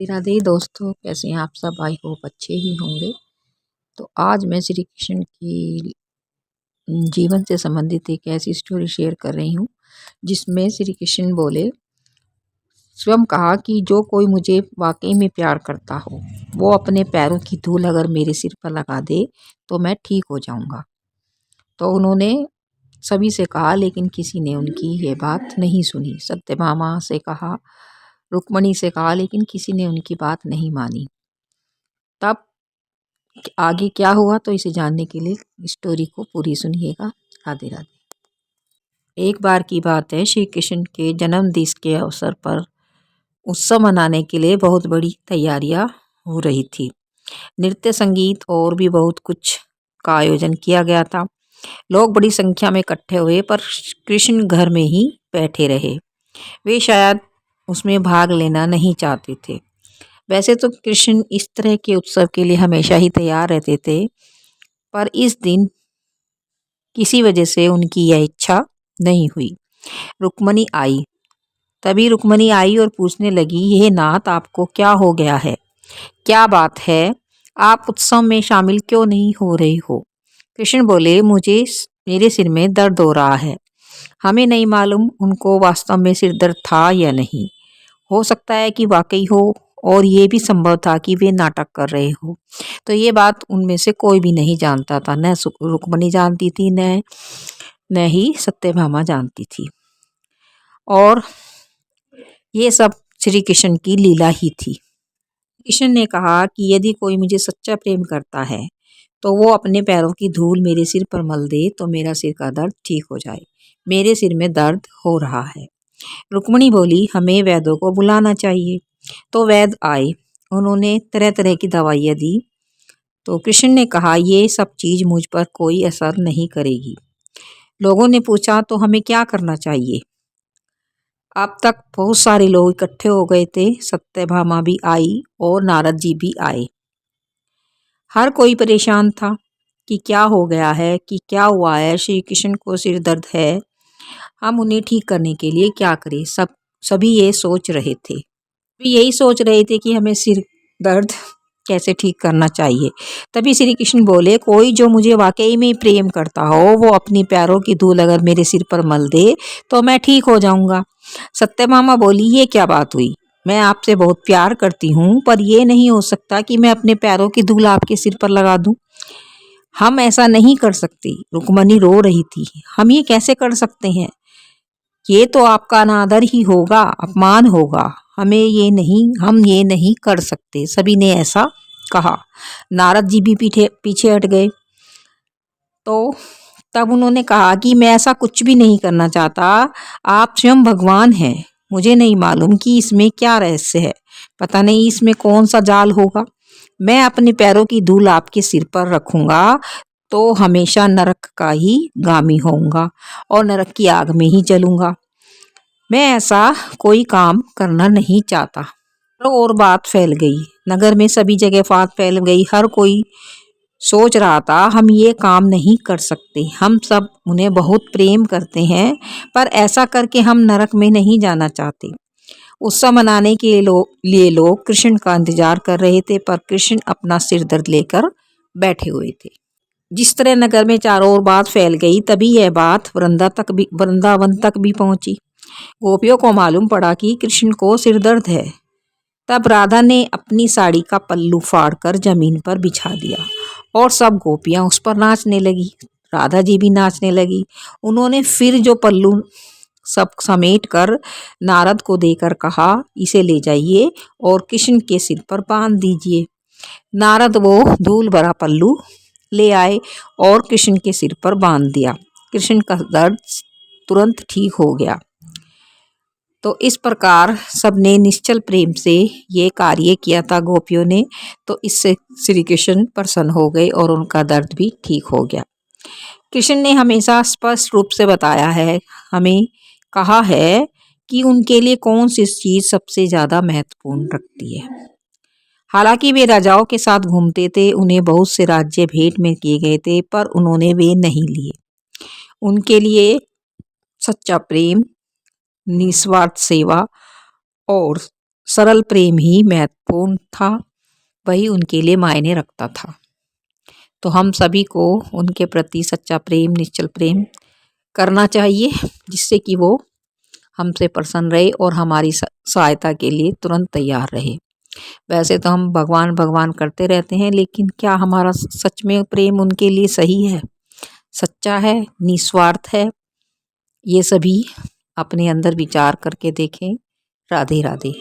राधे दोस्तों, कैसे हैं आप सब? आई होप अच्छे ही होंगे। तो आज मैं श्री कृष्ण की जीवन से संबंधित एक ऐसी स्टोरी शेयर कर रही हूँ जिसमें श्री कृष्ण बोले, स्वयं कहा कि जो कोई मुझे वाकई में प्यार करता हो वो अपने पैरों की धूल अगर मेरे सिर पर लगा दे तो मैं ठीक हो जाऊंगा। तो उन्होंने सभी से कहा, लेकिन किसी ने उनकी ये बात नहीं सुनी। सत्यभामा से कहा, रुक्मणी से कहा, लेकिन किसी ने उनकी बात नहीं मानी। तब आगे क्या हुआ तो इसे जानने के लिए स्टोरी को पूरी सुनिएगा। राधे राधे। एक बार की बात है, श्री कृष्ण के जन्मदिन के अवसर पर उत्सव मनाने के लिए बहुत बड़ी तैयारियां हो रही थी। नृत्य, संगीत और भी बहुत कुछ का आयोजन किया गया था। लोग बड़ी संख्या में इकट्ठे हुए, पर कृष्ण घर में ही बैठे रहे। वे शायद उसमें भाग लेना नहीं चाहते थे। वैसे तो कृष्ण इस तरह के उत्सव के लिए हमेशा ही तैयार रहते थे, पर इस दिन किसी वजह से उनकी यह इच्छा नहीं हुई। रुक्मणी आई। तभी रुक्मणी आई और पूछने लगी, हे नाथ, आपको क्या हो गया है? क्या बात है? आप उत्सव में शामिल क्यों नहीं हो रहे हो? कृष्ण बोले, मेरे सिर में दर्द हो रहा है। हमें नहीं मालूम उनको वास्तव में सिर दर्द था या नहीं। हो सकता है कि वाकई हो, और ये भी संभव था कि वे नाटक कर रहे हो। तो ये बात उनमें से कोई भी नहीं जानता था। न रुक्मणी जानती थी, न ही सत्यभामा जानती थी। और ये सब श्री कृष्ण की लीला ही थी। कृष्ण ने कहा कि यदि कोई मुझे सच्चा प्रेम करता है तो वो अपने पैरों की धूल मेरे सिर पर मल दे तो मेरा सिर का दर्द ठीक हो जाए। मेरे सिर में दर्द हो रहा है। रुक्मणी बोली, हमें वैद्यों को बुलाना चाहिए। तो वैद्य आए। उन्होंने तरह तरह की दवाइयाँ दी। तो कृष्ण ने कहा, ये सब चीज मुझ पर कोई असर नहीं करेगी। लोगों ने पूछा, तो हमें क्या करना चाहिए? अब तक बहुत सारे लोग इकट्ठे हो गए थे। सत्यभामा भी आई और नारद जी भी आए। हर कोई परेशान था कि क्या हो गया है, कि क्या हुआ है। श्री कृष्ण को सिर दर्द है, हम उन्हें ठीक करने के लिए क्या करें? सभी ये सोच रहे थे। वे यही सोच रहे थे कि हमें सिर दर्द कैसे ठीक करना चाहिए। तभी श्री कृष्ण बोले, कोई जो मुझे वाकई में प्रेम करता हो वो अपनी पैरों की धूल अगर मेरे सिर पर मल दे तो मैं ठीक हो जाऊंगा। सत्यभामा बोली, ये क्या बात हुई? मैं आपसे बहुत प्यार करती हूँ, पर यह नहीं हो सकता कि मैं अपने पैरों की धूल आपके सिर पर लगा दूं। हम ऐसा नहीं कर सकते। रुक्मणी रो रही थी। हम ये कैसे कर सकते हैं? ये तो आपका अनादर ही होगा, अपमान होगा। हम ये नहीं कर सकते। सभी ने ऐसा कहा। नारद जी भी पीछे पीछे हट गए। तो तब उन्होंने कहा कि मैं ऐसा कुछ भी नहीं करना चाहता। आप स्वयं भगवान हैं। मुझे नहीं मालूम कि इसमें क्या रहस्य है। पता नहीं इसमें कौन सा जाल होगा। मैं अपने पैरों की धूल आपके सिर पर रखूंगा तो हमेशा नरक का ही गामी होऊंगा और नरक की आग में ही जलूंगा। मैं ऐसा कोई काम करना नहीं चाहता। और बात फैल गई। नगर में सभी जगह बात फैल गई। हर कोई सोच रहा था, हम ये काम नहीं कर सकते। हम सब उन्हें बहुत प्रेम करते हैं, पर ऐसा करके हम नरक में नहीं जाना चाहते। उत्सव मनाने के लिए लोग कृष्ण का इंतजार कर रहे थे, पर कृष्ण अपना सिर दर्द लेकर बैठे हुए थे। जिस तरह नगर में चारों ओर बात फैल गई, तभी यह बात वृंदावन तक भी पहुंची। गोपियों को मालूम पड़ा कि कृष्ण को सिर दर्द है। तब राधा ने अपनी साड़ी का पल्लू फाड़कर जमीन पर बिछा दिया और सब गोपियां उस पर नाचने लगी। राधा जी भी नाचने लगी। उन्होंने फिर जो पल्लू सब समेट कर नारद को देकर कहा, इसे ले जाइए और कृष्ण के सिर पर बांध दीजिए। नारद वो धूल भरा पल्लू ले आए और कृष्ण के सिर पर बांध दिया। कृष्ण का दर्द तुरंत ठीक हो गया। तो इस प्रकार सबने निश्चल प्रेम से ये कार्य किया था गोपियों ने। तो इससे श्री कृष्ण प्रसन्न हो गए और उनका दर्द भी ठीक हो गया। कृष्ण ने हमेशा स्पष्ट रूप से बताया है, हमें कहा है कि उनके लिए कौन सी चीज सबसे ज्यादा महत्वपूर्ण रखती है। हालांकि वे राजाओं के साथ घूमते थे, उन्हें बहुत से राज्य भेंट में किए गए थे, पर उन्होंने वे नहीं लिए। उनके लिए सच्चा प्रेम, निस्वार्थ सेवा और सरल प्रेम ही महत्वपूर्ण था, वही उनके लिए मायने रखता था। तो हम सभी को उनके प्रति सच्चा प्रेम, निश्चल प्रेम करना चाहिए, जिससे कि वो हमसे प्रसन्न रहे और हमारी सहायता के लिए तुरंत तैयार रहे। वैसे तो हम भगवान भगवान करते रहते हैं, लेकिन क्या हमारा सच में प्रेम उनके लिए सही है, सच्चा है, निस्वार्थ है? ये सभी अपने अंदर विचार करके देखें। राधे राधे।